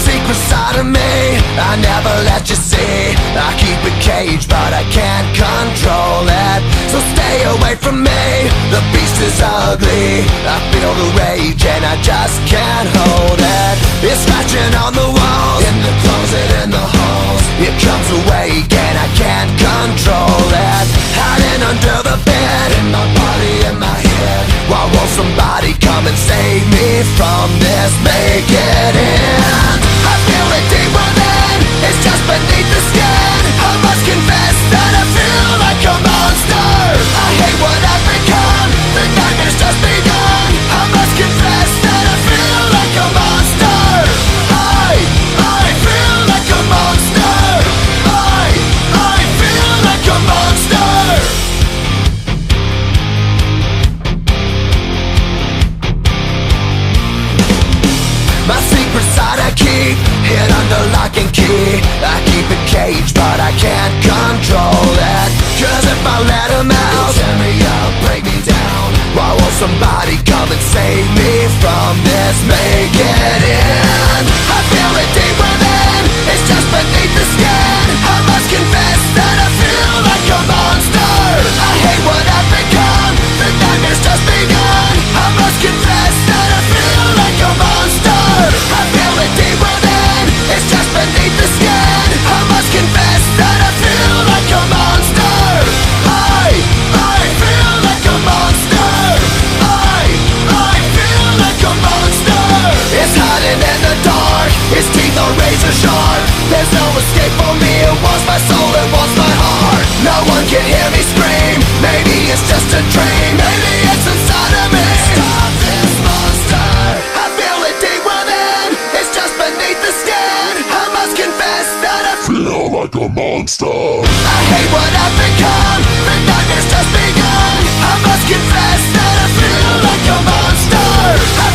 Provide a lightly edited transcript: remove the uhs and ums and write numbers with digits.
secret side of me I never let you see. I keep it caged but I can't control it. So stay away from me, the beast is ugly. I feel the rage and I just can't hold it. It's scratching on the walls, in the closet, in the halls. It comes awake and I can't control it. Hiding under the bed, in my body, in my head. Why won't somebody come and save me from this? Make it end. I feel it deep within, it's just beneath the skin. I must confess that I feel like a monster. I hate what I've become, the nightmare's just begun. I must confess that I feel like a monster. I feel like a monster. I feel like a monster. My secret side I keep hid under lock and key. I keep it caged but I can't control it. Cause if I let him out, he'll tear me up, break me down. Why won't somebody come and save me from this? Make it end. I feel it deep within, it's just beneath the skin. I must confess that I feel like a monster. I hate what I've become, the nightmare's just begun. I must confess that I feel like a monster. I feel it deep within, it's just beneath the skin. I must confess that I feel like a monster. I feel like a monster. I feel like a monster. It's hiding in the dark, its teeth are razor sharp. There's no escape for me, it wants my soul, it wants my heart. No one can hear me scream, maybe it's just a dream. Maybe it's inside of me. Stop this monster. I feel it deep within, it's just beneath the skin. I must confess that I feel like a monster. I hate what I've become, the nightmare's just begun. I must confess that I feel like a monster. I